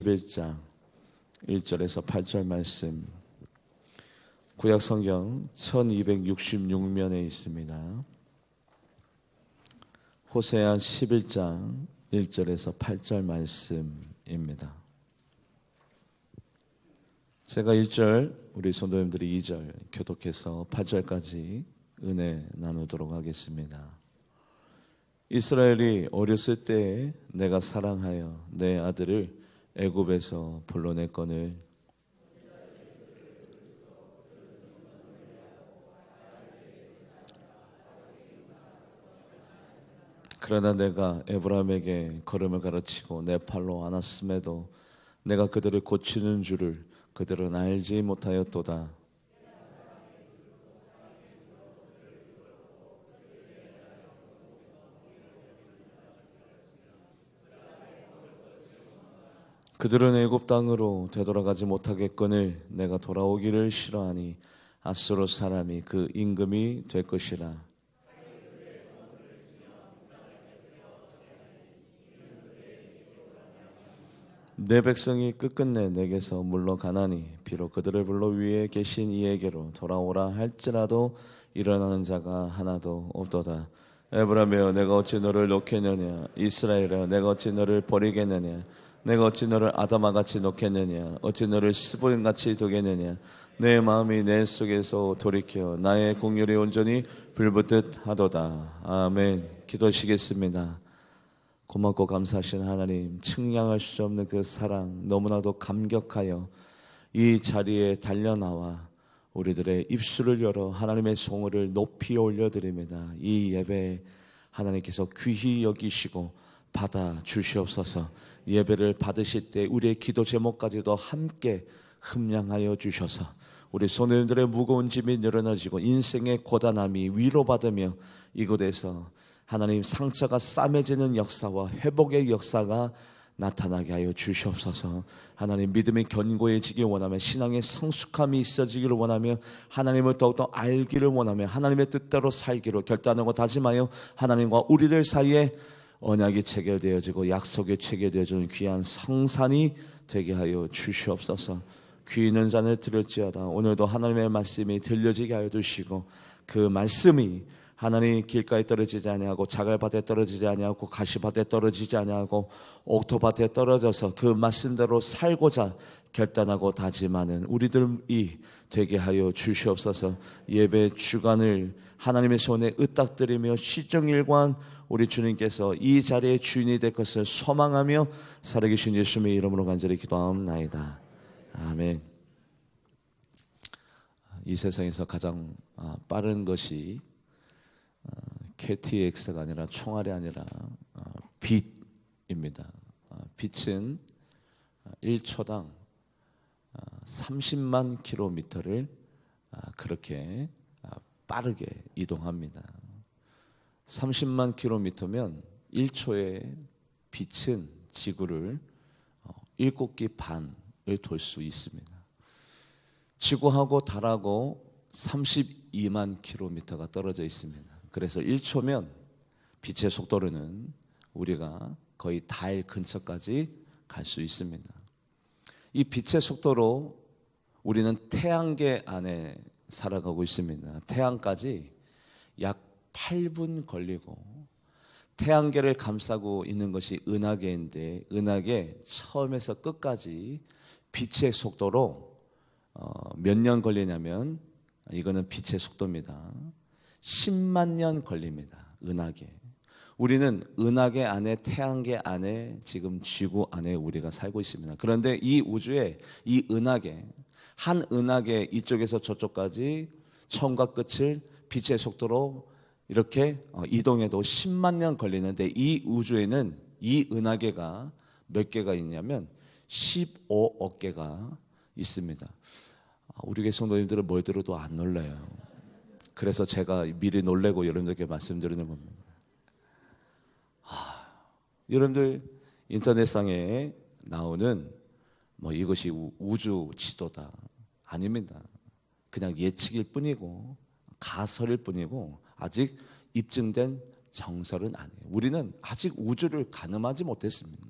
11장 1절에서 8절 말씀, 구약성경 1266면에 있습니다. 호세아 11장 1절에서 8절 말씀입니다. 제가 1절, 우리 성도님들이 2절 교독해서 8절까지 은혜 나누도록 하겠습니다. 이스라엘이 어렸을 때에 내가 사랑하여 내 아들을 애굽에서 불러냈거늘 그러나 내가 에브라임에게 걸음을 가르치고 내 팔로 안았음에도 내가 그들을 고치는 줄을 그들은 알지 못하였도다. 그들은 애굽 땅으로 되돌아가지 못하겠거늘 내가 돌아오기를 싫어하니 아수르 사람이 그 임금이 될 것이라. 내 백성이 끝끝내 내게서 물러가나니 비록 그들을 불러 위에 계신 이에게로 돌아오라 할지라도 일어나는 자가 하나도 없도다. 에브라임이여 내가 어찌 너를 놓겠느냐, 이스라엘이여 내가 어찌 너를 버리겠느냐, 내가 어찌 너를 아담아같이 놓겠느냐, 어찌 너를 스보임같이 두겠느냐. 내 마음이 내 속에서 돌이켜 나의 공률이 온전히 불붙듯 하도다. 아멘. 기도하시겠습니다. 고맙고 감사하신 하나님, 측량할 수 없는 그 사랑 너무나도 감격하여 이 자리에 달려나와 우리들의 입술을 열어 하나님의 성호를 높이 올려드립니다. 이 예배 하나님께서 귀히 여기시고 받아 주시옵소서. 예배를 받으실 때 우리의 기도 제목까지도 함께 흠량하여 주셔서 우리 성도님들의 무거운 짐이 늘어나지고 인생의 고단함이 위로받으며 이곳에서 하나님 상처가 싸매지는 역사와 회복의 역사가 나타나게 하여 주시옵소서. 하나님 믿음이 견고해지길 원하며 신앙의 성숙함이 있어지기를 원하며 하나님을 더욱더 알기를 원하며 하나님의 뜻대로 살기로 결단하고 다짐하여 하나님과 우리들 사이에 언약이 체결되어지고 약속이 체결되어지는 귀한 성산이 되게 하여 주시옵소서. 귀 있는 자는 들을지어다. 오늘도 하나님의 말씀이 들려지게 하여 주시고 그 말씀이 하나님 길가에 떨어지지 아니하고 자갈밭에 떨어지지 아니하고 가시밭에 떨어지지 아니하고 옥토밭에 떨어져서 그 말씀대로 살고자 결단하고 다짐하는 우리들이 되게 하여 주시옵소서. 예배 주간을 하나님의 손에 의탁드리며 시정일관 우리 주님께서 이 자리의 주인이 될 것을 소망하며 살아계신 예수님의 이름으로 간절히 기도하옵나이다. 아멘. 이 세상에서 가장 빠른 KTX가 아니라 총알이 아니라 빛입니다. 빛은 1초당 30만 킬로미터를 그렇게 빠르게 이동합니다. 30만 킬로미터면 1초에 빛은 지구를 7기 반을 돌 수 있습니다. 지구하고 달하고 32만 킬로미터가 떨어져 있습니다. 그래서 1초면 빛의 속도로는 우리가 거의 달 근처까지 갈 수 있습니다. 이 빛의 속도로 우리는 태양계 안에 살아가고 있습니다. 태양까지 약 8분 걸리고 태양계를 감싸고 있는 것이 은하계인데 은하계 처음에서 끝까지 빛의 속도로 몇 년 걸리냐면 이거는 빛의 속도입니다. 10만 년 걸립니다. 은하계. 우리는 은하계 안에 태양계 안에 지금 지구 안에 우리가 살고 있습니다. 그런데 이 우주에 이 은하계 한 은하계 이쪽에서 저쪽까지 처음과 끝을 빛의 속도로 이렇게 이동해도 10만 년 걸리는데 이 우주에는 이 은하계가 몇 개가 있냐면 15억 개가 있습니다. 우리 교회 성도님들은 뭘 들어도 안 놀라요. 그래서 제가 미리 놀래고 여러분들께 말씀드리는 겁니다. 여러분들 인터넷상에 나오는 이것이 우주 지도다. 아닙니다. 그냥 예측일 뿐이고 가설일 뿐이고 아직 입증된 정설은 아니에요. 우리는 아직 우주를 가늠하지 못했습니다.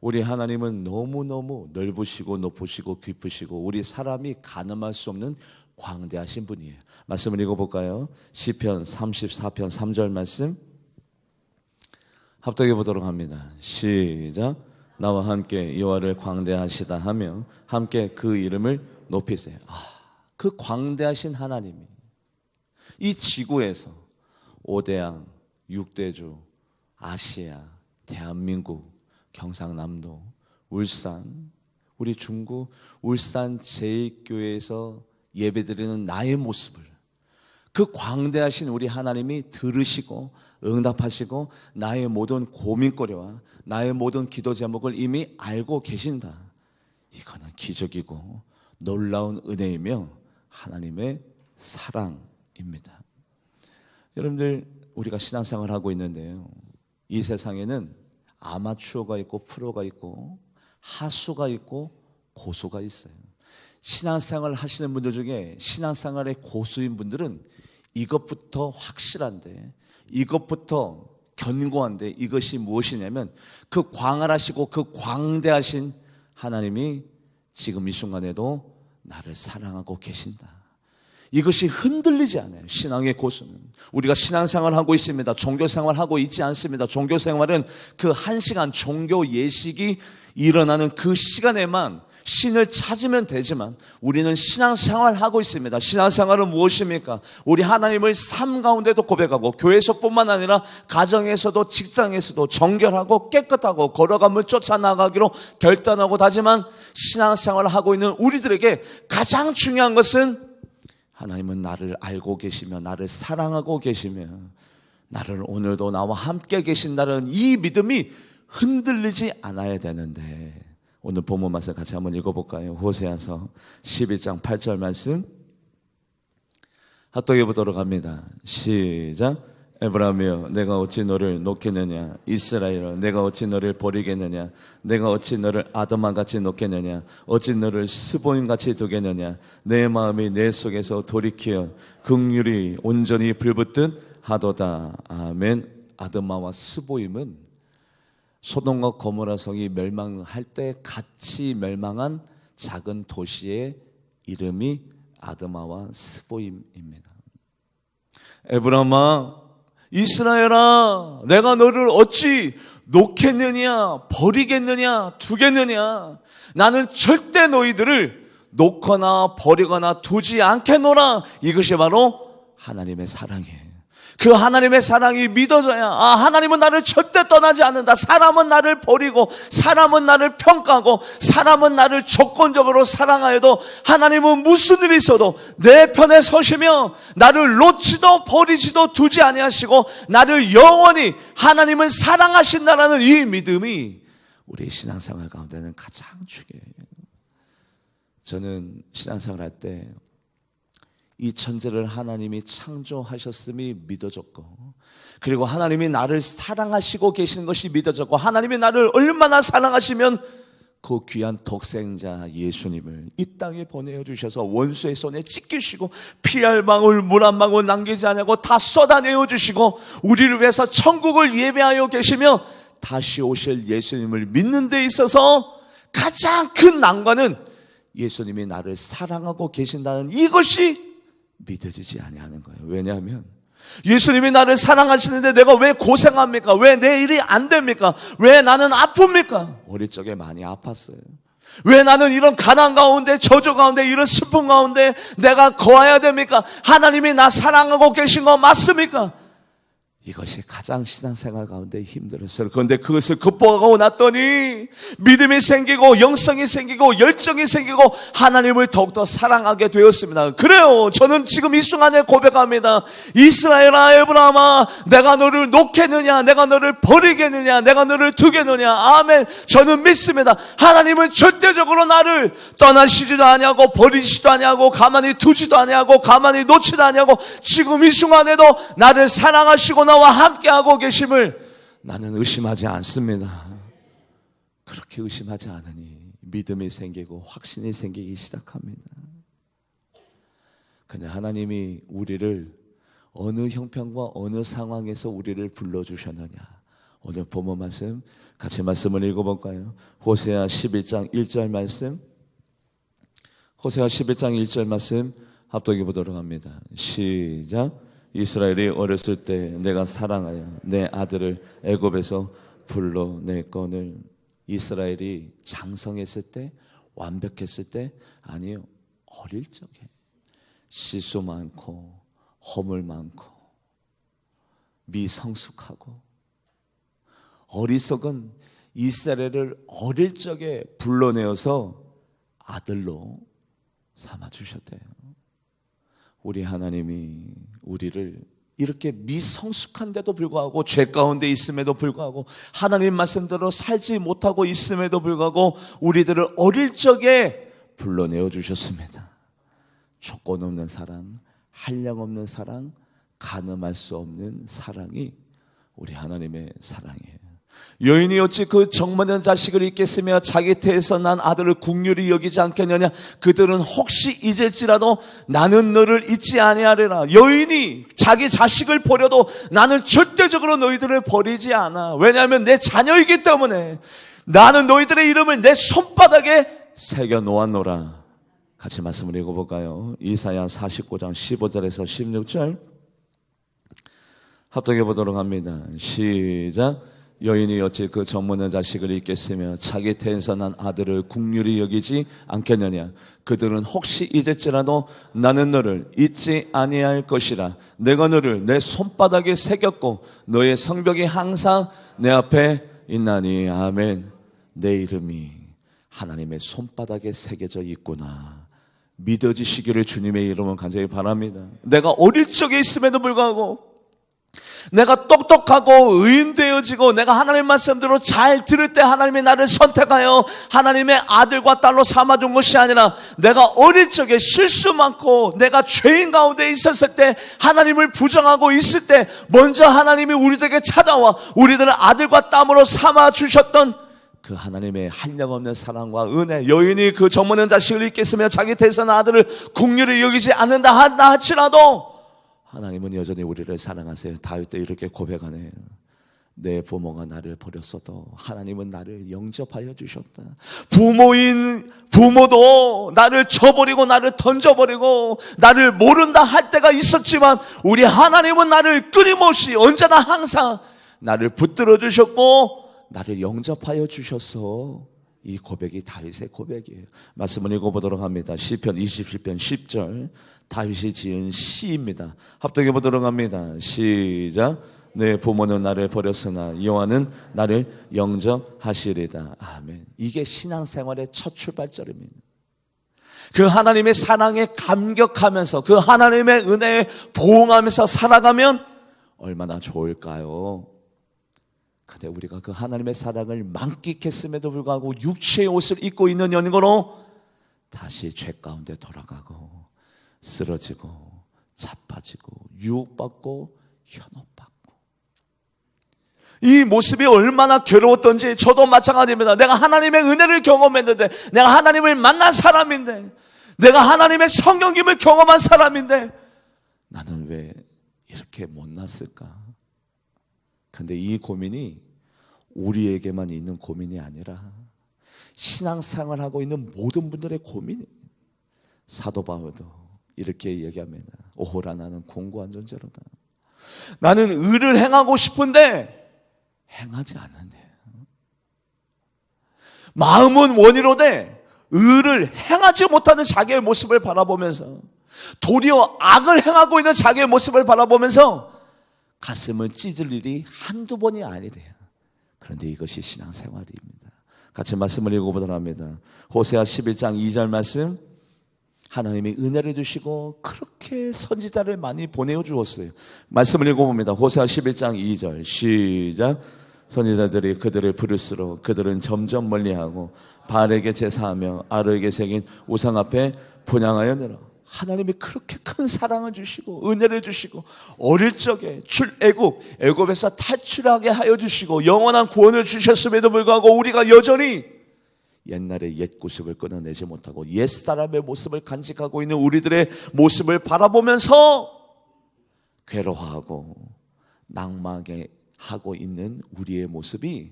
우리 하나님은 너무너무 넓으시고 높으시고 깊으시고 우리 사람이 가늠할 수 없는 광대하신 분이에요. 말씀을 읽어볼까요? 시편 34편 3절 말씀 합독해 보도록 합니다. 시작. 나와 함께 여호와를 광대하시다 하며 함께 그 이름을 높이세요. 그 광대하신 하나님이 이 지구에서 5대양, 6대주, 아시아, 대한민국, 경상남도, 울산, 우리 중구 울산 제1교회에서 예배드리는 나의 모습을 그 광대하신 우리 하나님이 들으시고 응답하시고 나의 모든 고민거리와 나의 모든 기도 제목을 이미 알고 계신다. 이거는 기적이고 놀라운 은혜이며 하나님의 사랑입니다. 여러분들, 우리가 신앙생활을 하고 있는데요, 이 세상에는 아마추어가 있고 프로가 있고 하수가 있고 고수가 있어요. 신앙생활을 하시는 분들 중에 신앙생활의 고수인 분들은 이것부터 확실한데, 이것부터 견고한데, 이것이 무엇이냐면 그 광활하시고 그 광대하신 하나님이 지금 이 순간에도 나를 사랑하고 계신다. 이것이 흔들리지 않아요. 신앙의 고수는. 우리가 신앙생활을 하고 있습니다. 종교생활을 하고 있지 않습니다. 종교생활은 그 1시간 종교 예식이 일어나는 그 시간에만 신을 찾으면 되지만 우리는 신앙생활을 하고 있습니다. 신앙생활은 무엇입니까? 우리 하나님을 삶 가운데도 고백하고 교회에서뿐만 아니라 가정에서도 직장에서도 정결하고 깨끗하고 걸어감을 쫓아나가기로 결단하고 다짐한 신앙생활을 하고 있는 우리들에게 가장 중요한 것은 하나님은 나를 알고 계시며 나를 사랑하고 계시며 나를 오늘도 나와 함께 계신다는 이 믿음이 흔들리지 않아야 되는데, 오늘 본문 말씀 같이 한번 읽어볼까요? 호세아서 12장 8절 말씀 합독해 보도록 합니다. 시작. 에브라임이여, 내가 어찌 너를 놓겠느냐? 이스라엘아, 내가 어찌 너를 버리겠느냐? 내가 어찌 너를 아담아같이 놓겠느냐? 어찌 너를 스보임같이 두겠느냐? 내 마음이 내 속에서 돌이켜 긍휼이 온전히 불붙듯 하도다. 아멘. 아드마와 스보임은 소돔과 고모라 성이 멸망할 때 같이 멸망한 작은 도시의 이름이 아드마와 스보임입니다. 에브라임아, 이스라엘아, 내가 너를 어찌 놓겠느냐, 버리겠느냐, 두겠느냐? 나는 절대 너희들을 놓거나 버리거나 두지 않겠노라. 이것이 바로 하나님의 사랑이에요. 그 하나님의 사랑이 믿어져야, 하나님은 나를 절대 떠나지 않는다. 사람은 나를 버리고, 사람은 나를 평가하고, 사람은 나를 조건적으로 사랑하여도 하나님은 무슨 일이 있어도 내 편에 서시며 나를 놓지도 버리지도 두지 아니하시고 나를 영원히 하나님은 사랑하신다라는 이 믿음이 우리의 신앙생활 가운데는 가장 중요해요. 저는 신앙생활 할 때 이 천지를 하나님이 창조하셨음이 믿어졌고, 그리고 하나님이 나를 사랑하시고 계시는 것이 믿어졌고, 하나님이 나를 얼마나 사랑하시면 그 귀한 독생자 예수님을 이 땅에 보내주셔서 원수의 손에 찢기시고 피 한 방울 물 한 방울 남기지 않고 다 쏟아내어 주시고 우리를 위해서 천국을 예배하여 계시며 다시 오실 예수님을 믿는 데 있어서 가장 큰 난관은 예수님이 나를 사랑하고 계신다는 이것이 믿어지지 아니하는 거예요. 왜냐하면 예수님이 나를 사랑하시는데 내가 왜 고생합니까? 왜 내 일이 안 됩니까? 왜 나는 아픕니까? 어릴 적에 많이 아팠어요. 왜 나는 이런 가난 가운데, 저주 가운데, 이런 슬픔 가운데 내가 거해야 됩니까? 하나님이 나 사랑하고 계신 거 맞습니까? 이것이 가장 신앙생활 가운데 힘들었어요. 그런데 그것을 극복하고 났더니 믿음이 생기고 영성이 생기고 열정이 생기고 하나님을 더욱더 사랑하게 되었습니다. 그래요, 저는 지금 이 순간에 고백합니다. 이스라엘아, 에브라임아, 내가 너를 놓겠느냐? 내가 너를 버리겠느냐? 내가 너를 두겠느냐? 아멘. 저는 믿습니다. 하나님은 절대적으로 나를 떠나시지도 아니하고 버리시지도 아니하고 가만히 두지도 아니하고 가만히 놓지도 아니하고 지금 이 순간에도 나를 사랑하시고 나와 함께하고 계심을 나는 의심하지 않습니다. 그렇게 의심하지 않으니 믿음이 생기고 확신이 생기기 시작합니다. 근데 하나님이 우리를 어느 형편과 어느 상황에서 우리를 불러주셨느냐, 오늘 본문 말씀 같이 말씀을 읽어볼까요? 호세아 11장 1절 말씀, 호세아 11장 1절 말씀 합독해 보도록 합니다. 시작. 이스라엘이 어렸을 때 내가 사랑하여 내 아들을 애굽에서 불러냈거늘. 이스라엘이 장성했을 때, 완벽했을 때? 아니요, 어릴 적에 실수 많고 허물 많고 미성숙하고 어리석은 이스라엘을 어릴 적에 불러내어서 아들로 삼아주셨대요. 우리 하나님이 우리를 이렇게 미성숙한데도 불구하고 죄 가운데 있음에도 불구하고 하나님 말씀대로 살지 못하고 있음에도 불구하고 우리들을 어릴 적에 불러내어 주셨습니다. 조건 없는 사랑, 한량 없는 사랑, 가늠할 수 없는 사랑이 우리 하나님의 사랑이에요. 여인이 어찌 그 정모된 자식을 잊겠으며 자기 태에서 난 아들을 긍휼히 여기지 않겠느냐. 그들은 혹시 잊을지라도 나는 너를 잊지 아니하리라. 여인이 자기 자식을 버려도 나는 절대적으로 너희들을 버리지 않아. 왜냐하면 내 자녀이기 때문에 나는 너희들의 이름을 내 손바닥에 새겨 놓았노라. 같이 말씀을 읽어볼까요? 이사야 49장 15절에서 16절 합독해 보도록 합니다. 시작. 여인이 어찌 그 정모는 자식을 잊겠으며 자기 태에서 난 아들을 긍휼히 여기지 않겠느냐. 그들은 혹시 잊을지라도 나는 너를 잊지 아니할 것이라. 내가 너를 내 손바닥에 새겼고 너의 성벽이 항상 내 앞에 있나니. 아멘. 내 이름이 하나님의 손바닥에 새겨져 있구나. 믿어지시기를 주님의 이름으로 간절히 바랍니다. 내가 어릴 적에 있음에도 불구하고 내가 똑똑하고 의인되어지고 내가 하나님 말씀대로 잘 들을 때 하나님이 나를 선택하여 하나님의 아들과 딸로 삼아준 것이 아니라 내가 어릴 적에 실수 많고 내가 죄인 가운데 있었을 때 하나님을 부정하고 있을 때 먼저 하나님이 우리들에게 찾아와 우리들을 아들과 딸로 삼아주셨던 그 하나님의 한량없는 사랑과 은혜. 여인이 그 정모는 자식을 잊겠으며 자기 태에서 난 아들을 긍휼히 여기지 않는다 할지라도 하나님은 여전히 우리를 사랑하세요. 다윗도 이렇게 고백하네요. 내 부모가 나를 버렸어도 하나님은 나를 영접하여 주셨다. 부모도 나를 쳐버리고 나를 던져버리고 나를 모른다 할 때가 있었지만 우리 하나님은 나를 끊임없이 언제나 항상 나를 붙들어 주셨고 나를 영접하여 주셨어. 이 고백이 다윗의 고백이에요. 말씀을 읽어보도록 합니다. 시편 27편 10절 다윗이 지은 시입니다. 합독해 보도록 합니다. 시작. 내 부모는 나를 버렸으나 여호와는 나를 영접하시리다. 아멘. 이게 신앙생활의 첫 출발점입니다. 그 하나님의 사랑에 감격하면서 그 하나님의 은혜에 보응하면서 살아가면 얼마나 좋을까요? 근데 우리가 그 하나님의 사랑을 만끽했음에도 불구하고 육체의 옷을 입고 있는 연고로 다시 죄 가운데 돌아가고 쓰러지고 자빠지고 유혹받고 현혹받고 이 모습이 얼마나 괴로웠던지 저도 마찬가지입니다. 내가 하나님의 은혜를 경험했는데 내가 하나님을 만난 사람인데 내가 하나님의 성령님을 경험한 사람인데 나는 왜 이렇게 못났을까? 근데 이 고민이 우리에게만 있는 고민이 아니라 신앙생활하고 있는 모든 분들의 고민이에요. 사도 바울도 이렇게 얘기합니다. 오호라 나는 공고한 존재로다. 나는 의를 행하고 싶은데 행하지 않는데 마음은 원이로되 의를 행하지 못하는 자기의 모습을 바라보면서 도리어 악을 행하고 있는 자기의 모습을 바라보면서 가슴을 찢을 일이 한두 번이 아니래요. 그런데 이것이 신앙생활입니다. 같이 말씀을 읽어보도록 합니다. 호세아 11장 2절 말씀. 하나님이 은혜를 주시고 그렇게 선지자를 많이 보내어 주었어요. 말씀을 읽어봅니다. 호세아 11장 2절 시작. 선지자들이 그들을 부를수록 그들은 점점 멀리하고 바알에게 제사하며 아르에게 새긴 우상 앞에 분향하였느라. 하나님이 그렇게 큰 사랑을 주시고 은혜를 주시고 어릴 적에 애굽에서 탈출하게 하여 주시고 영원한 구원을 주셨음에도 불구하고 우리가 여전히 옛날의 옛 모습을 끊어내지 못하고 옛사람의 모습을 간직하고 있는 우리들의 모습을 바라보면서 괴로워하고 낭망에 하고 있는 우리의 모습이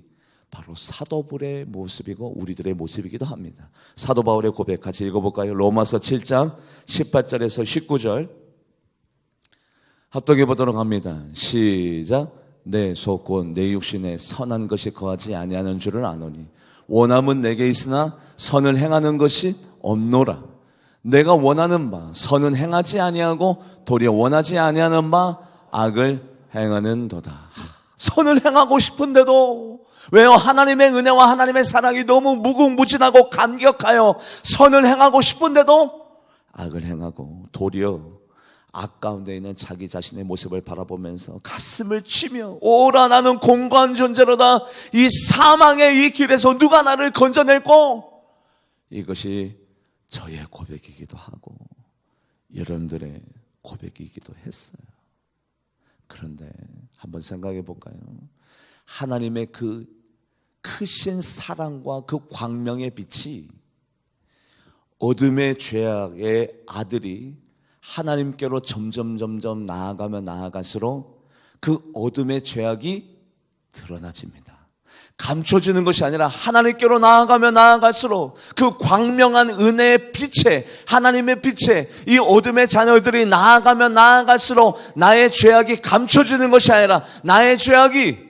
바로 사도 바울의 모습이고 우리들의 모습이기도 합니다. 사도 바울의 고백 같이 읽어볼까요? 로마서 7장 18절에서 19절 합독해 보도록 합니다. 시작. 내 속 곧 내 육신에 선한 것이 거하지 아니하는 줄을 아노니 원함은 내게 있으나 선을 행하는 것이 없노라. 내가 원하는 바 선은 행하지 아니하고 도리어 원하지 아니하는 바 악을 행하는도다. 선을 행하고 싶은데도 왜요? 하나님의 은혜와 하나님의 사랑이 너무 무궁무진하고 감격하여 선을 행하고 싶은데도 악을 행하고 도리어 악 가운데 있는 자기 자신의 모습을 바라보면서 가슴을 치며 오라 나는 공고한 존재로다. 이 사망의 이 길에서 누가 나를 건져낼꼬? 이것이 저의 고백이기도 하고 여러분들의 고백이기도 했어요. 그런데 한번 생각해 볼까요? 하나님의 그 크신 사랑과 그 광명의 빛이 어둠의 죄악의 아들이 하나님께로 점점 나아가면 나아갈수록 그 어둠의 죄악이 드러나집니다. 감춰지는 것이 아니라 하나님께로 나아가면 나아갈수록 그 광명한 은혜의 빛에 하나님의 빛에 이 어둠의 자녀들이 나아가면 나아갈수록 나의 죄악이 감춰지는 것이 아니라 나의 죄악이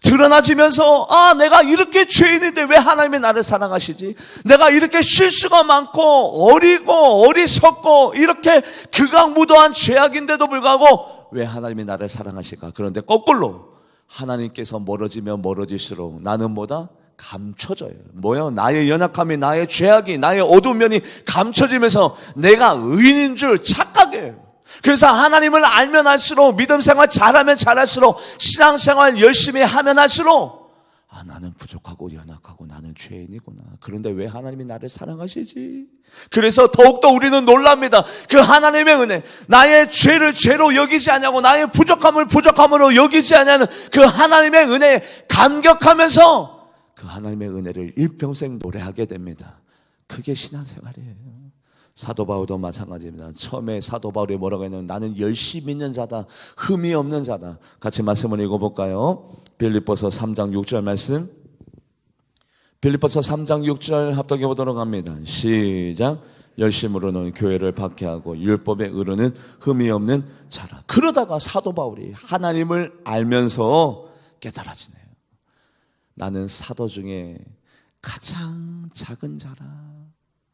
드러나지면서 내가 이렇게 죄인인데 왜 하나님이 나를 사랑하시지? 내가 이렇게 실수가 많고 어리고 어리석고 이렇게 극악무도한 죄악인데도 불구하고 왜 하나님이 나를 사랑하실까? 그런데 거꾸로 하나님께서 멀어지면 멀어질수록 나는 뭐다? 감춰져요. 뭐요? 나의 연약함이, 나의 죄악이, 나의 어두운 면이 감춰지면서 내가 의인인 줄 착각해요. 그래서 하나님을 알면 알수록, 믿음 생활 잘하면 잘할수록, 신앙생활 열심히 하면 할수록 나는 부족하고 연약하고 나는 죄인이구나. 그런데 왜 하나님이 나를 사랑하시지? 그래서 더욱더 우리는 놀랍니다. 그 하나님의 은혜, 나의 죄를 죄로 여기지 않냐고, 나의 부족함을 부족함으로 여기지 않냐는 그 하나님의 은혜에 감격하면서 그 하나님의 은혜를 일평생 노래하게 됩니다. 그게 신앙생활이에요. 사도 바울도 마찬가지입니다. 처음에 사도 바울이 뭐라고 했냐면 나는 열심히 있는 자다, 흠이 없는 자다. 같이 말씀을 읽어볼까요? 빌립보서 3장 6절 말씀, 빌립보서 3장 6절 합독해 보도록 합니다. 시작. 열심으로는 교회를 박해하고 율법에 이르는 흠이 없는 자라. 그러다가 사도 바울이 하나님을 알면서 깨달아지네요. 나는 사도 중에 가장 작은 자라.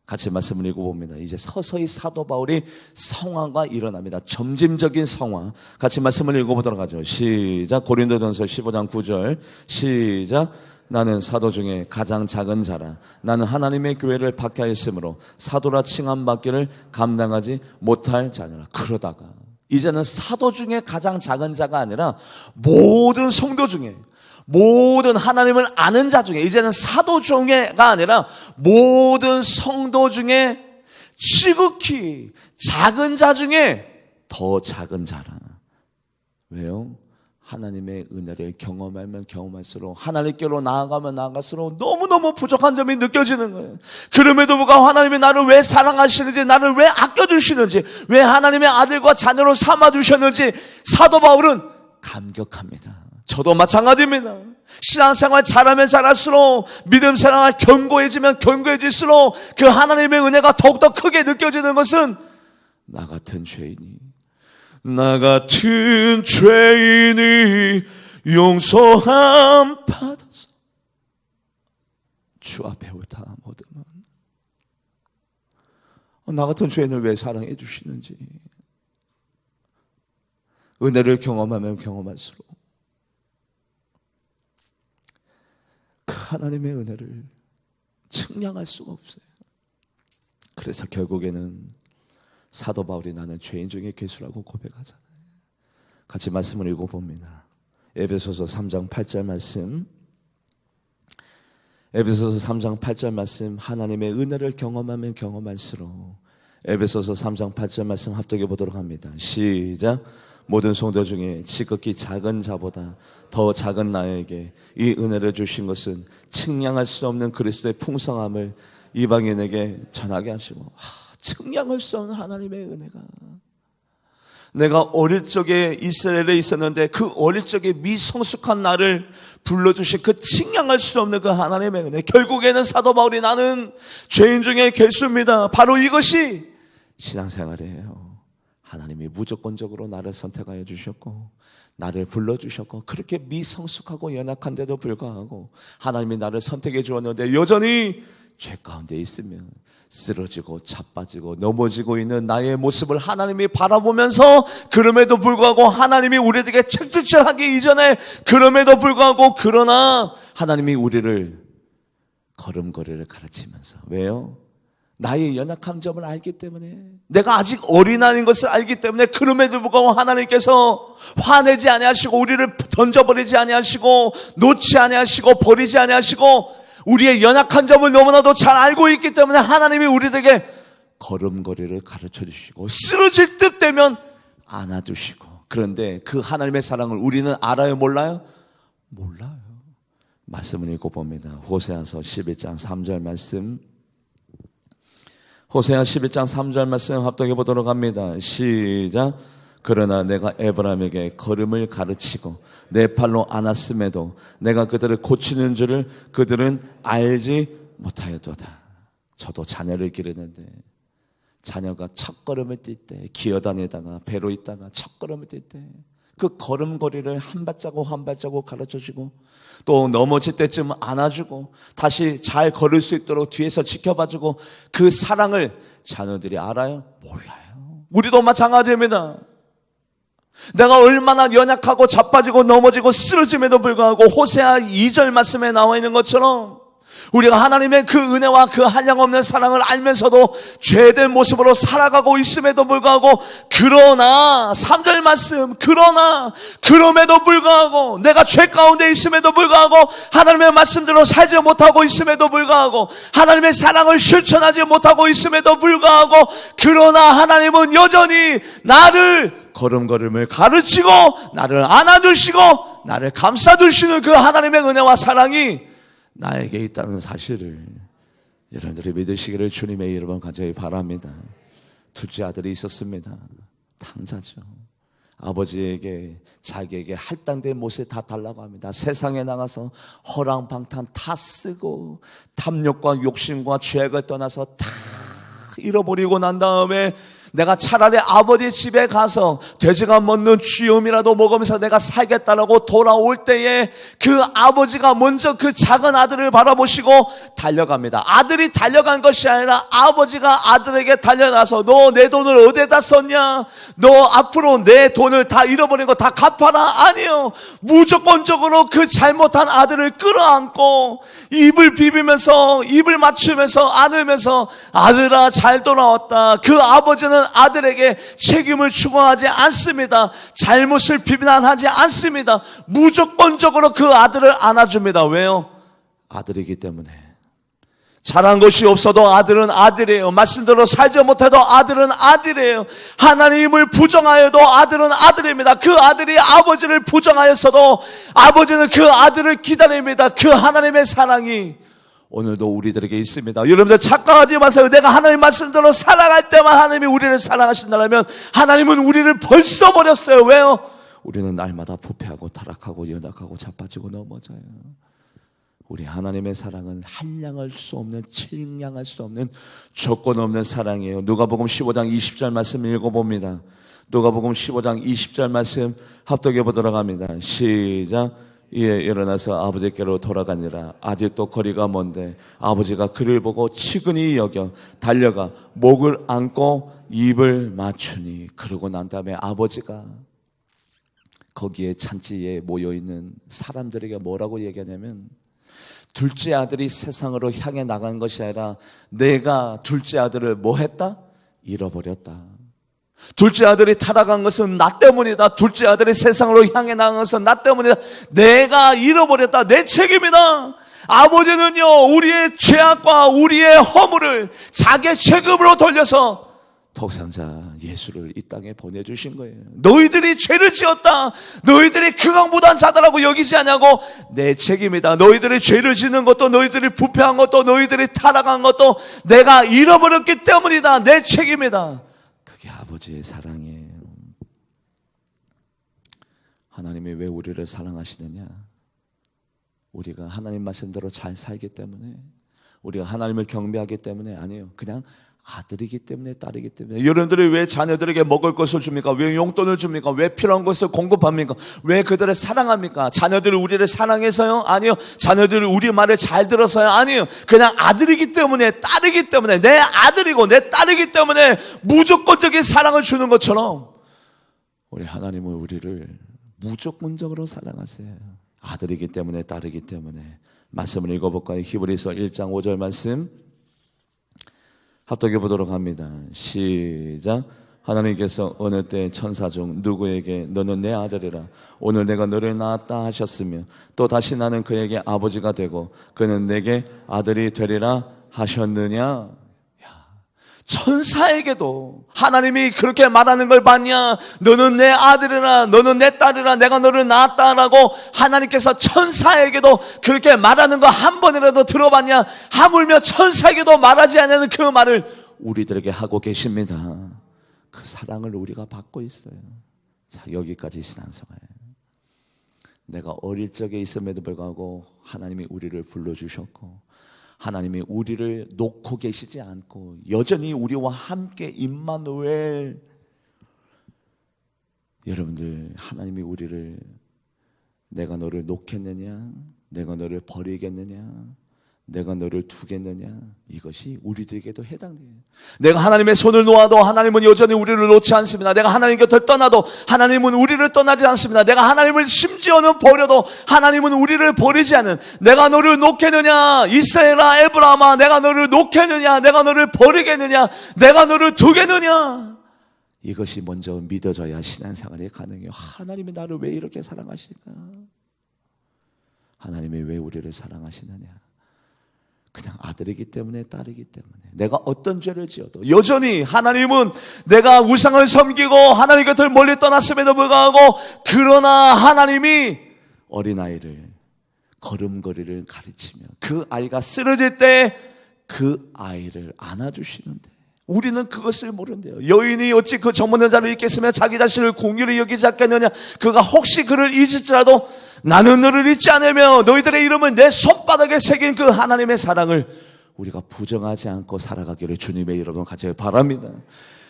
같이 말씀을 읽어봅니다. 이제 서서히 사도 바울이 성화가 일어납니다. 점진적인 성화. 같이 말씀을 읽어보도록 하죠. 시작. 고린도전서 15장 9절 시작. 나는 사도 중에 가장 작은 자라. 나는 하나님의 교회를 박해하였으므로 사도라 칭함받기를 감당하지 못할 자녀라. 그러다가 이제는 사도 중에 가장 작은 자가 아니라 모든 성도 중에, 모든 하나님을 아는 자 중에, 이제는 사도 중에가 아니라 모든 성도 중에 지극히 작은 자 중에 더 작은 자라. 왜요? 하나님의 은혜를 경험하면 경험할수록, 하나님께로 나아가면 나아갈수록 너무너무 부족한 점이 느껴지는 거예요. 그럼에도 불구하고 하나님이 나를 왜 사랑하시는지, 나를 왜 아껴주시는지, 왜 하나님의 아들과 자녀로 삼아주셨는지 사도 바울은 감격합니다. 저도 마찬가지입니다. 신앙생활 잘하면 잘할수록, 믿음 생활 견고해지면 견고해질수록 그 하나님의 은혜가 더욱더 크게 느껴지는 것은 나 같은 죄인이 용서함 받아서 주 앞에 옳다 모듬은 나 같은 죄인을 왜 사랑해 주시는지, 은혜를 경험하면 경험할수록 그 하나님의 은혜를 측량할 수가 없어요. 그래서 결국에는 사도 바울이 나는 죄인 중에 괴수라고 고백하잖아요. 같이 말씀을 읽어봅니다. 에베소서 3장 8절 말씀, 에베소서 3장 8절 말씀, 하나님의 은혜를 경험하면 경험할수록, 에베소서 3장 8절 말씀 합독해 보도록 합니다. 시작. 모든 성도 중에 지극히 작은 자보다 더 작은 나에게 이 은혜를 주신 것은 측량할 수 없는 그리스도의 풍성함을 이방인에게 전하게 하시고, 측량할 수 없는 하나님의 은혜가 내가 어릴 적에 이스라엘에 있었는데 그 어릴 적에 미성숙한 나를 불러주신 그 측량할 수 없는 그 하나님의 은혜. 결국에는 사도 바울이 나는 죄인 중에 괴수입니다. 바로 이것이 신앙생활이에요. 하나님이 무조건적으로 나를 선택하여 주셨고 나를 불러주셨고 그렇게 미성숙하고 연약한데도 불구하고 하나님이 나를 선택해 주었는데 여전히 죄 가운데 있으면 쓰러지고 자빠지고 넘어지고 있는 나의 모습을 하나님이 바라보면서 그럼에도 불구하고 하나님이 우리에게 책득질하기 이전에 그럼에도 불구하고 그러나 하나님이 우리를 걸음걸이를 가르치면서 왜요? 나의 연약한 점을 알기 때문에 내가 아직 어린아이인 것을 알기 때문에 그럼에도 불구하고 하나님께서 화내지 아니하시고 우리를 던져버리지 아니하시고 놓지 아니하시고 버리지 아니하시고 우리의 연약한 점을 너무나도 잘 알고 있기 때문에 하나님이 우리에게 걸음걸이를 가르쳐 주시고 쓰러질 듯 되면 안아주시고 그런데 그 하나님의 사랑을 우리는 알아요 몰라요? 몰라요. 말씀을 읽어봅니다. 호세아서 11장 3절 말씀 호세아 11장 3절 말씀 합독해 보도록 합니다. 시작. 그러나 내가 에브라임에게 걸음을 가르치고 내 팔로 안았음에도 내가 그들을 고치는 줄을 그들은 알지 못하였도다. 저도 자녀를 기르는데 자녀가 첫걸음을 뛸 때 기어다니다가 배로 있다가 첫걸음을 뛸 때 그 걸음걸이를 한 발자국 한 발자국 가르쳐주고 또 넘어질 때쯤 안아주고 다시 잘 걸을 수 있도록 뒤에서 지켜봐주고 그 사랑을 자녀들이 알아요? 몰라요. 우리도 마찬가지입니다. 내가 얼마나 연약하고 자빠지고 넘어지고 쓰러짐에도 불구하고 호세아 2절 말씀에 나와 있는 것처럼 우리가 하나님의 그 은혜와 그 한량없는 사랑을 알면서도 죄된 모습으로 살아가고 있음에도 불구하고 그러나 3절 말씀 그러나 그럼에도 불구하고 내가 죄 가운데 있음에도 불구하고 하나님의 말씀대로 살지 못하고 있음에도 불구하고 하나님의 사랑을 실천하지 못하고 있음에도 불구하고 그러나 하나님은 여전히 나를 걸음걸음을 가르치고 나를 안아주시고 나를 감싸주시는 그 하나님의 은혜와 사랑이 나에게 있다는 사실을 여러분들이 믿으시기를 주님의 이름으로 간절히 바랍니다. 둘째 아들이 있었습니다. 탕자죠. 아버지에게 자기에게 할당된 못을 다 달라고 합니다. 세상에 나가서 허랑방탕 다 쓰고 탐욕과 욕심과 죄악을 떠나서 다 잃어버리고 난 다음에 내가 차라리 아버지 집에 가서 돼지가 먹는 쥐음이라도 먹으면서 내가 살겠다라고 돌아올 때에 그 아버지가 먼저 그 작은 아들을 바라보시고 달려갑니다. 아들이 달려간 것이 아니라 아버지가 아들에게 달려나서 너 내 돈을 어디에다 썼냐? 너 앞으로 내 돈을 다 잃어버린 거 다 갚아라. 아니요. 무조건적으로 그 잘못한 아들을 끌어안고 입을 비비면서 입을 맞추면서 안으면서 아들아 잘 돌아왔다. 그 아버지는 아들에게 책임을 추구하지 않습니다. 잘못을 비난하지 않습니다. 무조건적으로 그 아들을 안아줍니다. 왜요? 아들이기 때문에. 잘한 것이 없어도 아들은 아들이에요. 말씀대로 살지 못해도 아들은 아들이에요. 하나님을 부정하여도 아들은 아들입니다. 그 아들이 아버지를 부정하였어도 아버지는 그 아들을 기다립니다. 그 하나님의 사랑이 오늘도 우리들에게 있습니다. 여러분들 착각하지 마세요. 내가 하나님 말씀대로 살아갈 때만 하나님이 우리를 사랑하신다면 하나님은 우리를 벌써 버렸어요. 왜요? 우리는 날마다 부패하고 타락하고 연약하고 자빠지고 넘어져요. 우리 하나님의 사랑은 한량할 수 없는 측량할 수 없는 조건 없는 사랑이에요. 누가복음 15장 20절 말씀 읽어봅니다. 누가복음 15장 20절 말씀 합독해 보도록 합니다. 시작. 이에 일어나서 아버지께로 돌아가니라. 아직도 거리가 먼데 아버지가 그를 보고 치근히 여겨 달려가 목을 안고 입을 맞추니. 그러고 난 다음에 아버지가 거기에 잔치에 모여있는 사람들에게 뭐라고 얘기하냐면 둘째 아들이 세상으로 향해 나간 것이 아니라 내가 둘째 아들을 뭐 했다? 잃어버렸다. 둘째 아들이 타락한 것은 나 때문이다. 둘째 아들이 세상으로 향해 나간 것은 나 때문이다. 내가 잃어버렸다. 내 책임이다. 아버지는요, 우리의 죄악과 우리의 허물을 자기의 책임으로 돌려서 독생자 예수를 이 땅에 보내주신 거예요. 너희들이 죄를 지었다. 너희들이 극악무도한 자다라고 여기지 않냐고. 내 책임이다. 너희들이 죄를 짓는 것도 너희들이 부패한 것도 너희들이 타락한 것도 내가 잃어버렸기 때문이다. 내 책임이다. 그게 아버지의 사랑이에요. 하나님이 왜 우리를 사랑하시느냐? 우리가 하나님 말씀대로 잘 살기 때문에, 우리가 하나님을 경배하기 때문에 아니에요. 그냥 아들이기 때문에, 딸이기 때문에. 여러분들이 왜 자녀들에게 먹을 것을 줍니까? 왜 용돈을 줍니까? 왜 필요한 것을 공급합니까? 왜 그들을 사랑합니까? 자녀들이 우리를 사랑해서요? 아니요. 자녀들이 우리 말을 잘 들어서요? 아니요. 그냥 아들이기 때문에, 딸이기 때문에, 내 아들이고 내 딸이기 때문에 무조건적인 사랑을 주는 것처럼 우리 하나님은 우리를 무조건적으로 사랑하세요. 아들이기 때문에, 딸이기 때문에. 말씀을 읽어볼까요? 히브리서 1장 5절 말씀 합독해 보도록 합니다. 시작. 하나님께서 어느 때 천사 중 누구에게 너는 내 아들이라 오늘 내가 너를 낳았다 하셨으며 또 다시 나는 그에게 아버지가 되고 그는 내게 아들이 되리라 하셨느냐? 천사에게도 하나님이 그렇게 말하는 걸 봤냐? 너는 내 아들이라, 너는 내 딸이라, 내가 너를 낳았다라고 하나님께서 천사에게도 그렇게 말하는 거 한 번이라도 들어봤냐? 하물며 천사에게도 말하지 않는 그 말을 우리들에게 하고 계십니다. 그 사랑을 우리가 받고 있어요. 자, 여기까지 신앙생활. 내가 어릴 적에 있음에도 불구하고 하나님이 우리를 불러주셨고 하나님이 우리를 놓고 계시지 않고 여전히 우리와 함께 임마누엘. 여러분들, 하나님이 우리를 내가 너를 놓겠느냐, 내가 너를 버리겠느냐, 내가 너를 두겠느냐, 이것이 우리들에게도 해당돼요. 내가 하나님의 손을 놓아도 하나님은 여전히 우리를 놓지 않습니다. 내가 하나님 곁을 떠나도 하나님은 우리를 떠나지 않습니다. 내가 하나님을 심지어는 버려도 하나님은 우리를 버리지 않는. 내가 너를 놓겠느냐, 이스라엘아 에브라임아, 내가 너를 놓겠느냐, 내가 너를 버리겠느냐, 내가 너를 두겠느냐, 이것이 먼저 믿어져야 신앙생활이 가능해요. 하나님이 나를 왜 이렇게 사랑하실까? 하나님이 왜 우리를 사랑하시느냐? 그냥 아들이기 때문에, 딸이기 때문에. 내가 어떤 죄를 지어도 여전히 하나님은 내가 우상을 섬기고 하나님 곁을 멀리 떠났음에도 불구하고 그러나 하나님이 어린아이를 걸음걸이를 가르치며 그 아이가 쓰러질 때 그 아이를 안아주시는데 우리는 그것을 모른대요. 여인이 어찌 그 젖먹는 자를 잊겠으며 자기 자신을 긍휼히 여기지 않겠느냐. 그가 혹시 그를 잊을지라도 나는 너를 잊지 않으며 너희들의 이름을 내 손바닥에 새긴 그 하나님의 사랑을 우리가 부정하지 않고 살아가기를 주님의 이름으로 간절히 바랍니다.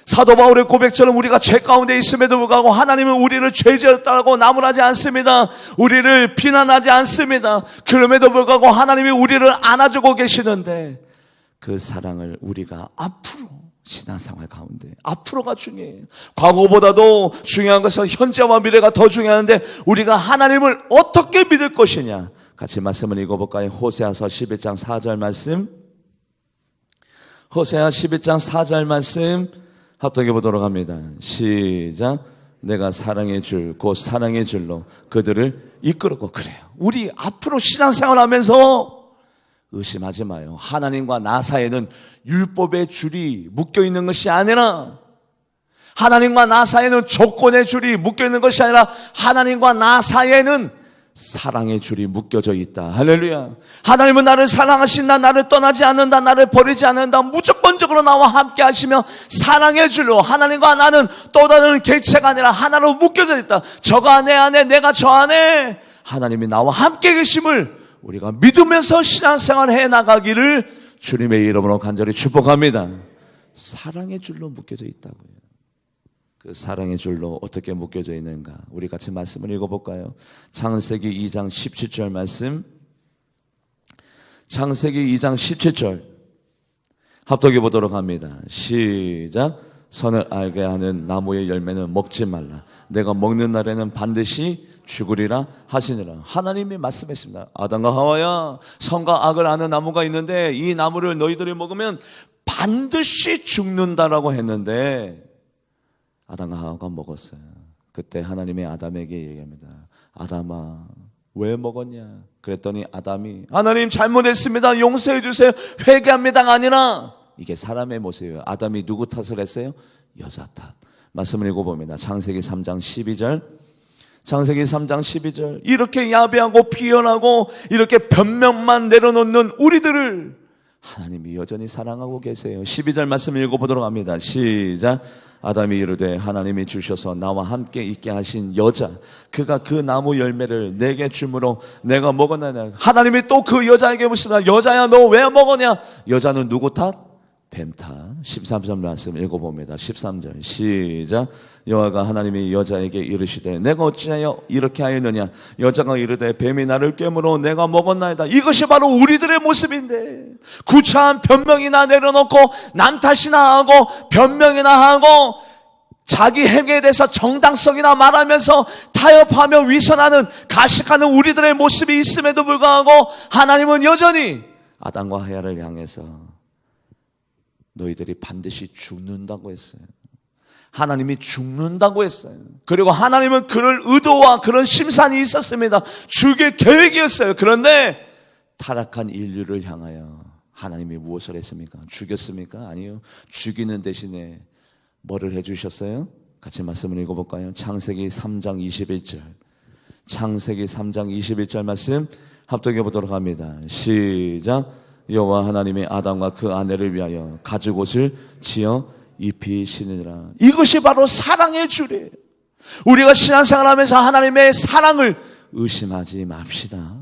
사도 바울의 고백처럼 우리가 죄 가운데 있음에도 불구하고 하나님은 우리를 죄지었다고 나무라지 않습니다. 우리를 비난하지 않습니다. 그럼에도 불구하고 하나님이 우리를 안아주고 계시는데 그 사랑을 우리가 앞으로 신앙생활 가운데 앞으로가 중요해요. 과거보다도 중요한 것은 현재와 미래가 더 중요한데 우리가 하나님을 어떻게 믿을 것이냐. 같이 말씀을 읽어볼까요? 호세아서 11장 4절 말씀. 호세아 11장 4절 말씀 합독해 보도록 합니다. 시작. 내가 사랑의 줄 곧 사랑의 줄로 그들을 이끌었고. 그래요. 우리 앞으로 신앙생활 하면서 의심하지 마요. 하나님과 나 사이에는 율법의 줄이 묶여있는 것이 아니라 하나님과 나 사이에는 조건의 줄이 묶여있는 것이 아니라 하나님과 나 사이에는 사랑의 줄이 묶여져 있다. 할렐루야. 하나님은 나를 사랑하신다. 나를 떠나지 않는다. 나를 버리지 않는다. 무조건적으로 나와 함께 하시며 사랑의 줄로 하나님과 나는 또 다른 객체가 아니라 하나로 묶여져 있다. 저가 내 안에 내가 저 안에 하나님이 나와 함께 계심을 우리가 믿으면서 신앙생활 해나가기를 주님의 이름으로 간절히 축복합니다. 사랑의 줄로 묶여져 있다고요. 그 사랑의 줄로 어떻게 묶여져 있는가? 우리 같이 말씀을 읽어볼까요? 창세기 2장 17절 말씀. 창세기 2장 17절 합독해 보도록 합니다. 시작. 선을 알게 하는 나무의 열매는 먹지 말라. 내가 먹는 날에는 반드시 죽으리라 하시니라. 하나님이 말씀했습니다. 아담과 하와야, 선과 악을 아는 나무가 있는데 이 나무를 너희들이 먹으면 반드시 죽는다라고 했는데 아담과 하와가 먹었어요. 그때 하나님이 아담에게 얘기합니다. 아담아, 왜 먹었냐? 그랬더니 아담이 하나님 잘못했습니다. 용서해 주세요. 회개합니다가 아니라 이게 사람의 모습이에요. 아담이 누구 탓을 했어요? 여자 탓. 말씀을 읽어봅니다. 창세기 3장 12절. 창세기 3장 12절. 이렇게 야비하고 비열하고 이렇게 변명만 내려놓는 우리들을 하나님이 여전히 사랑하고 계세요. 12절 말씀 읽어보도록 합니다. 시작. 아담이 이르되 하나님이 주셔서 나와 함께 있게 하신 여자, 그가 그 나무 열매를 내게 주므로 내가 먹었나냐. 하나님이 또 그 여자에게 묻습니다. 여자야, 너 왜 먹었냐? 여자는 누구 탓? 뱀 탓. 13절 말씀 읽어봅니다. 13절 시작. 여호와가 하나님이 여자에게 이르시되 내가 어찌하여 이렇게 하였느냐. 여자가 이르되 뱀이 나를 꿰므로 내가 먹었나이다. 이것이 바로 우리들의 모습인데, 구차한 변명이나 내려놓고 남 탓이나 하고 변명이나 하고 자기 행위에 대해서 정당성이나 말하면서 타협하며 위선하는 가식하는 우리들의 모습이 있음에도 불구하고 하나님은 여전히 아담과 하와를 향해서 너희들이 반드시 죽는다고 했어요. 하나님이 죽는다고 했어요. 그리고 하나님은 그럴 의도와 그런 심산이 있었습니다. 죽일 계획이었어요. 그런데 타락한 인류를 향하여 하나님이 무엇을 했습니까? 죽였습니까? 아니요. 죽이는 대신에 뭐를 해주셨어요? 같이 말씀을 읽어볼까요? 창세기 3장 21절. 창세기 3장 21절 말씀 합독해 보도록 합니다. 시작. 여호와 하나님이 아담과 그 아내를 위하여 가죽옷을 지어 입히시느니라. 이것이 바로 사랑의 주례. 우리가 신앙생활하면서 하나님의 사랑을 의심하지 맙시다.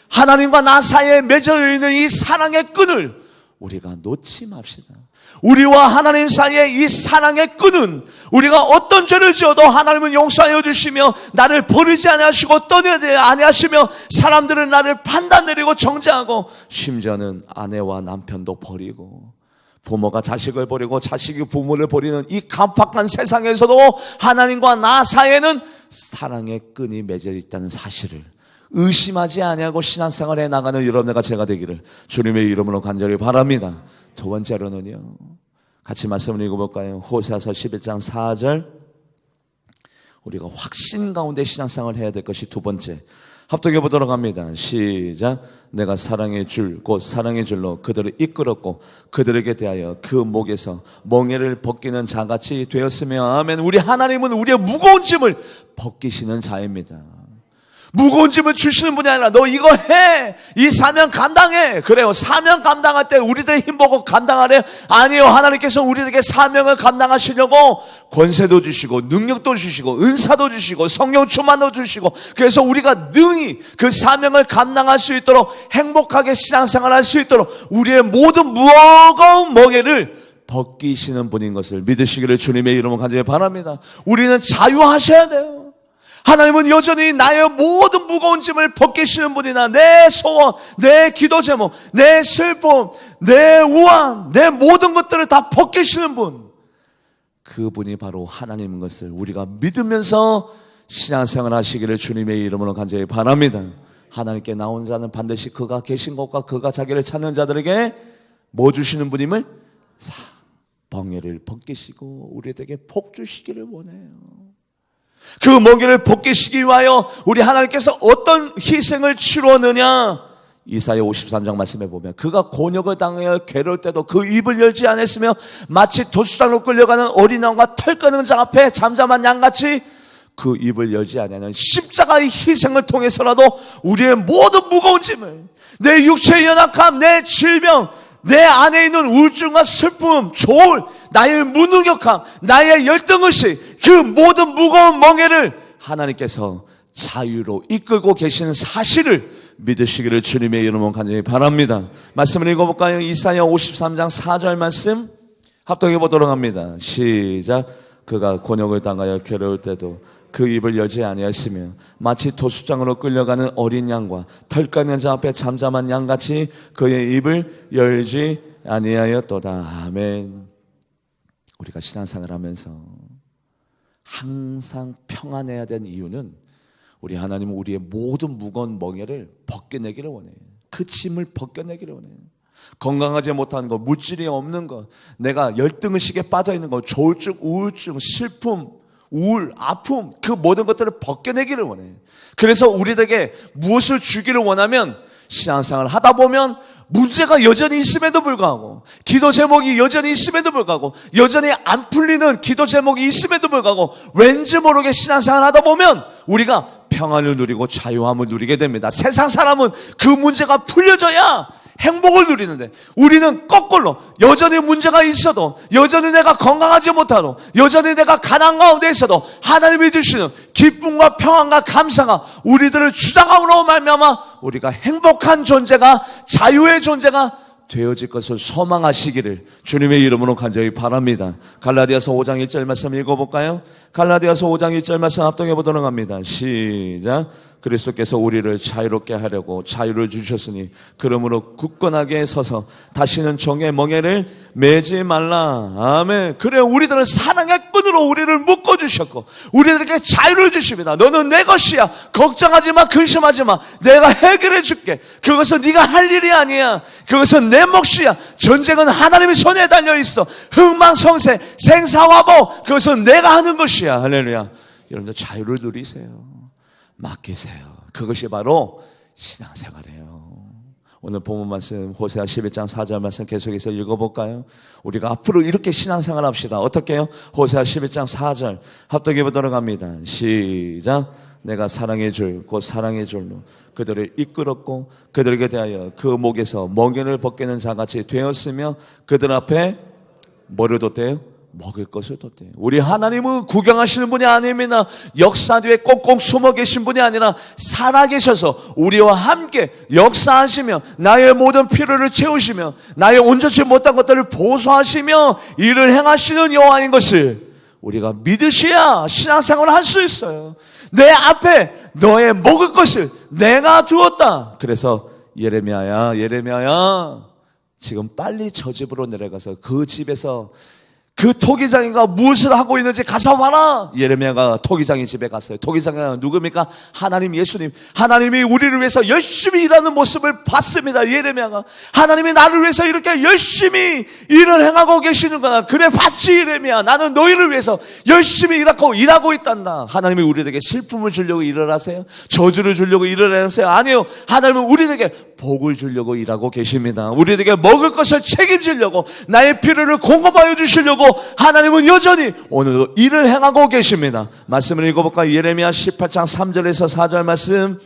하나님과 나 사이에 맺어 있는 이 사랑의 끈을 우리가 놓지 맙시다. 우리와 하나님 사이에 이 사랑의 끈은 우리가 어떤 죄를 지어도 하나님은 용서하여 주시며 나를 버리지 아니하시고 떠내지 아니하시며 사람들은 나를 판단 내리고 정죄하고 심지어는 아내와 남편도 버리고 부모가 자식을 버리고 자식이 부모를 버리는 이 간팍한 세상에서도 하나님과 나 사이에는 사랑의 끈이 맺어 있다는 사실을 의심하지 아니하고 신앙생활에 나가는 여러분과 제가 되기를 주님의 이름으로 간절히 바랍니다. 두 번째로는요, 같이 말씀을 읽어볼까요? 호세아서 11장 4절. 우리가 확신 가운데 신앙생활을 해야 될 것이 두 번째. 합독해 보도록 합니다. 시작. 내가 사랑의 줄, 곧 사랑의 줄로 그들을 이끌었고 그들에게 대하여 그 목에서 멍에를 벗기는 자같이 되었으며. 아멘. 우리 하나님은 우리의 무거운 짐을 벗기시는 자입니다. 무거운 짐을 주시는 분이 아니라 너 이거 해, 이 사명 감당해. 그래요. 사명 감당할 때 우리들의 힘보고 감당하래요? 아니요. 하나님께서 우리에게 사명을 감당하시려고 권세도 주시고 능력도 주시고 은사도 주시고 성령 충만도 주시고, 그래서 우리가 능히 그 사명을 감당할 수 있도록 행복하게 신앙생활할 수 있도록 우리의 모든 무거운 멍에를 벗기시는 분인 것을 믿으시기를 주님의 이름으로 간절히 바랍니다. 우리는 자유하셔야 돼요. 하나님은 여전히 나의 모든 무거운 짐을 벗기시는 분이나 내 소원, 내 기도 제목, 내 슬픔, 내 우환, 내 모든 것들을 다 벗기시는 분, 그분이 바로 하나님인 것을 우리가 믿으면서 신앙생활 하시기를 주님의 이름으로 간절히 바랍니다. 하나님께 나온 자는 반드시 그가 계신 것과 그가 자기를 찾는 자들에게 뭐 주시는 분임을 멍에를 벗기시고 우리에게 복 주시기를 원해요. 그 멍에를 벗기시기 위하여 우리 하나님께서 어떤 희생을 치루었느냐. 이사야 53장 말씀에 보면 그가 곤욕을 당하여 괴로울 때도 그 입을 열지 않았으며 마치 도수장으로 끌려가는 어린 양과 털 끄는 자 앞에 잠잠한 양같이 그 입을 열지 않는 십자가의 희생을 통해서라도 우리의 모든 무거운 짐을, 내 육체의 연약함, 내 질병, 내 안에 있는 우울증과 슬픔, 조울, 나의 무능력함, 나의 열등의식, 그 모든 무거운 멍에를 하나님께서 자유로 이끌고 계시는 사실을 믿으시기를 주님의 이름으로 간절히 바랍니다. 말씀을 읽어볼까요? 이사야 53장 4절 말씀 합독해 보도록 합니다. 시작. 그가 곤욕을 당하여 괴로울 때도 그 입을 열지 아니하였으며 마치 도수장으로 끌려가는 어린 양과 털 깎는 자 앞에 잠잠한 양같이 그의 입을 열지 아니하였도다. 아멘. 우리가 신앙생활을 하면서 항상 평안해야 되는 이유는 우리 하나님은 우리의 모든 무거운 멍에를 벗겨내기를 원해요. 그 짐을 벗겨내기를 원해요. 건강하지 못하는 것, 물질이 없는 것, 내가 열등의식에 빠져있는 것, 조울증, 우울증, 슬픔, 우울, 아픔, 그 모든 것들을 벗겨내기를 원해요. 그래서 우리에게 무엇을 주기를 원하면 신앙생활을 하다 보면 문제가 여전히 있음에도 불구하고, 기도 제목이 여전히 있음에도 불구하고, 여전히 안 풀리는 기도 제목이 있음에도 불구하고 왠지 모르게 신앙생활을 하다 보면 우리가 평안을 누리고 자유함을 누리게 됩니다. 세상 사람은 그 문제가 풀려져야 행복을 누리는데 우리는 거꾸로 여전히 문제가 있어도, 여전히 내가 건강하지 못하도, 여전히 내가 가난 가운데 있어도 하나님이 주시는 기쁨과 평안과 감사가 우리들을 주장함으로 말미암아 우리가 행복한 존재가, 자유의 존재가 되어질 것을 소망하시기를 주님의 이름으로 간절히 바랍니다. 갈라디아서 5장 1절 말씀 읽어볼까요? 갈라디아서 5장 1절 말씀 합동해 보도록 합니다. 시작. 그리스도께서 우리를 자유롭게 하려고 자유를 주셨으니 그러므로 굳건하게 서서 다시는 종의 멍에를 매지 말라. 아멘. 그래, 우리들은 사랑의 끈으로 우리를 묶어주셨고 우리들에게 자유를 주십니다. 너는 내 것이야. 걱정하지 마, 근심하지 마. 내가 해결해 줄게. 그것은 네가 할 일이 아니야. 그것은 내 몫이야. 전쟁은 하나님의 손에 달려있어. 흥망성쇠, 생사화복, 그것은 내가 하는 것이야. 할렐루야. 여러분들 자유를 누리세요. 맡기세요. 그것이 바로 신앙생활이에요. 오늘 본문 말씀 호세아 11장 4절 말씀 계속해서 읽어볼까요? 우리가 앞으로 이렇게 신앙생활 합시다. 어떻게 해요? 호세아 11장 4절 합독해 보도록 합니다. 시작. 내가 사랑의 줄, 곧 사랑의 줄로 그들을 이끌었고 그들에게 대하여 그 목에서 멍에를 벗기는 자같이 되었으며 그들 앞에 뭐를 뒀대요? 먹을 것을 뒀대요. 우리 하나님은 구경하시는 분이 아닙니다. 역사 뒤에 꽁꽁 숨어 계신 분이 아니라 살아계셔서 우리와 함께 역사하시며 나의 모든 필요를 채우시며 나의 온전치 못한 것들을 보수하시며 일을 행하시는 여호와인 것을 우리가 믿으셔야 신앙생활을 할 수 있어요. 내 앞에 너의 먹을 것을 내가 두었다. 그래서 예레미야야 지금 빨리 저 집으로 내려가서 그 집에서 그 토기장이가 무엇을 하고 있는지 가서 봐라. 예레미야가 토기장의 집에 갔어요. 토기장이가 누굽니까? 하나님, 예수님. 하나님이 우리를 위해서 열심히 일하는 모습을 봤습니다. 예레미야가 하나님이 나를 위해서 이렇게 열심히 일을 행하고 계시는구나. 그래 봤지 예레미야. 나는 너희를 위해서 열심히 일하고 있단다. 하나님이 우리에게 슬픔을 주려고 일을 하세요? 저주를 주려고 일을 하세요? 아니요. 하나님은 우리에게 복을 주려고 일하고 계십니다. 우리에게 먹을 것을 책임지려고, 나의 필요를 공급하여 주시려고 하나님은 여전히 오늘도 일을 행하고 계십니다. 말씀을 읽어볼까요? 예레미야 18장 3절에서 4절 말씀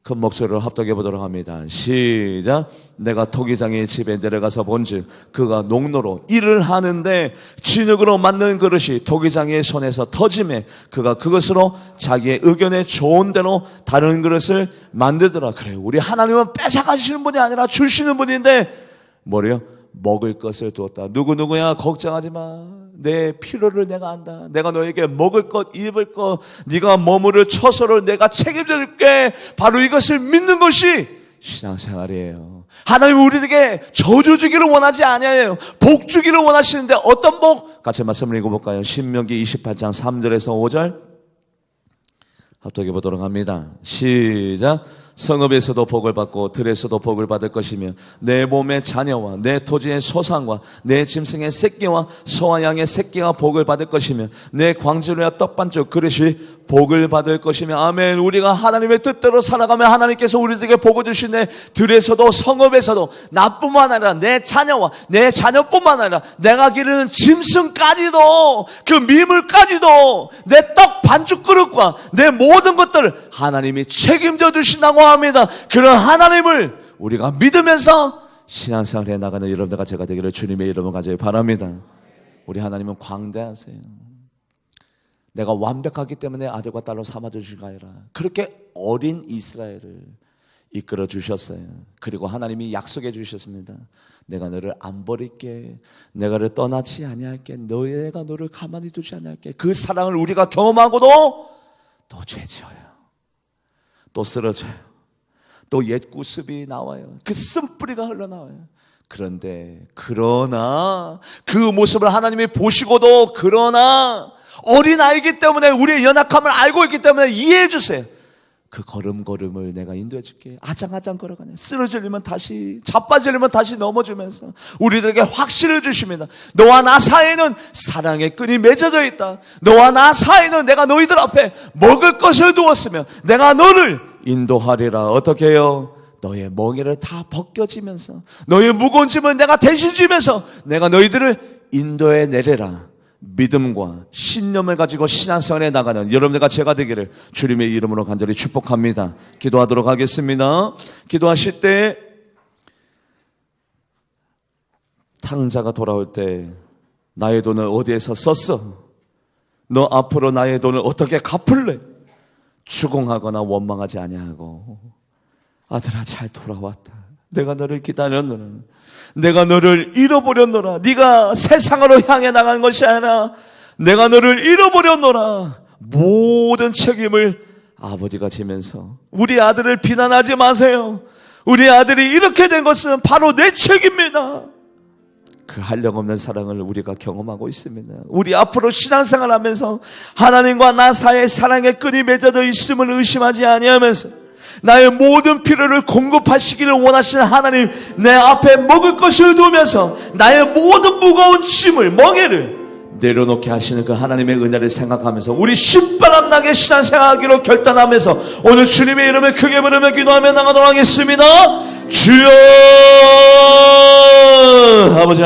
큰 목소리로 합독해 보도록 합니다. 시작. 내가 토기장의 집에 내려가서 본즉 그가 농로로 일을 하는데 진흙으로 만든 그릇이 토기장의 손에서 터짐에 그가 그것으로 자기의 의견에 좋은 대로 다른 그릇을 만들더라. 그래요. 우리 하나님은 뺏어가시는 분이 아니라 주시는 분인데 뭐래요? 먹을 것을 두었다. 누구야 걱정하지 마. 내 필요를 내가 안다. 내가 너에게 먹을 것, 입을 것, 네가 머무를 처소를 내가 책임져 줄게. 바로 이것을 믿는 것이 신앙생활이에요. 하나님은 우리에게 저주 주기를 원하지 아니에요. 복 주기를 원하시는데 어떤 복? 같이 말씀을 읽어볼까요? 신명기 28장 3절에서 5절 합독해 보도록 합니다. 시작. 성읍에서도 복을 받고 들에서도 복을 받을 것이며 내 몸의 자녀와 내 토지의 소산과 내 짐승의 새끼와 소와 양의 새끼가 복을 받을 것이며 내 광주리와 떡반죽 그릇이 복을 받을 것이며 아멘. 우리가 하나님의 뜻대로 살아가면 하나님께서 우리에게 복을 주시네. 들에서도 성읍에서도 나뿐만 아니라 내 자녀와 내 자녀뿐만 아니라 내가 기르는 짐승까지도 그 미물까지도 내 떡 반죽 그릇과 내 모든 것들을 하나님이 책임져 주신다고 합니다. 그런 하나님을 우리가 믿으면서 신앙생활에 나가는 여러분들과 제가 되기를 주님의 이름으로 간절히 바랍니다. 우리 하나님은 광대하세요. 내가 완벽하기 때문에 아들과 딸로 삼아주시가 아니라 그렇게 어린 이스라엘을 이끌어 주셨어요. 그리고 하나님이 약속해 주셨습니다. 내가 너를 안 버릴게. 내가 너를 떠나지 아니할게. 내가 너를 가만히 두지 아니할게. 그 사랑을 우리가 경험하고도 또 죄지어요. 또 쓰러져요. 또 옛 구습이 나와요. 그 쓴뿌리가 흘러나와요. 그러나 그 모습을 하나님이 보시고도 그러나 어린아이기 때문에 우리의 연약함을 알고 있기 때문에 이해해 주세요. 그 걸음걸음을 내가 인도해 줄게. 아장아장 걸어가냐. 쓰러지려면 다시, 자빠지려면 다시 넘어지면서 우리들에게 확신을 주십니다. 너와 나 사이에는 사랑의 끈이 맺어져 있다. 너와 나 사이에는 내가 너희들 앞에 먹을 것을 두었으며 내가 너를 인도하리라. 어떻게 해요? 너의 멍에를 다 벗겨지면서 너의 무거운 짐을 내가 대신 지면서 내가 너희들을 인도해 내려라. 믿음과 신념을 가지고 신앙생활에 나가는 여러분들과 제가 되기를 주님의 이름으로 간절히 축복합니다. 기도하도록 하겠습니다. 기도하실 때 탕자가 돌아올 때 나의 돈을 어디에서 썼어? 너 앞으로 나의 돈을 어떻게 갚을래? 추궁하거나 원망하지 아니하고 아들아 잘 돌아왔다. 내가 너를 기다렸노라. 내가 너를 잃어버렸노라. 네가 세상으로 향해 나간 것이 아니라 내가 너를 잃어버렸노라. 모든 책임을 아버지가 지면서 우리 아들을 비난하지 마세요. 우리 아들이 이렇게 된 것은 바로 내 책임입니다. 그 한량없는 사랑을 우리가 경험하고 있습니다. 우리 앞으로 신앙생활 하면서 하나님과 나 사이의 사랑의 끈이 맺어져 있음을 의심하지 아니하면서 나의 모든 필요를 공급하시기를 원하시는 하나님, 내 앞에 먹을 것을 두면서 나의 모든 무거운 짐을, 멍에를 내려놓게 하시는 그 하나님의 은혜를 생각하면서 우리 신바람나게 신앙생활하기로 결단하면서 오늘 주님의 이름을 크게 부르며 기도하며 나가도록 하겠습니다. 주여. 아버지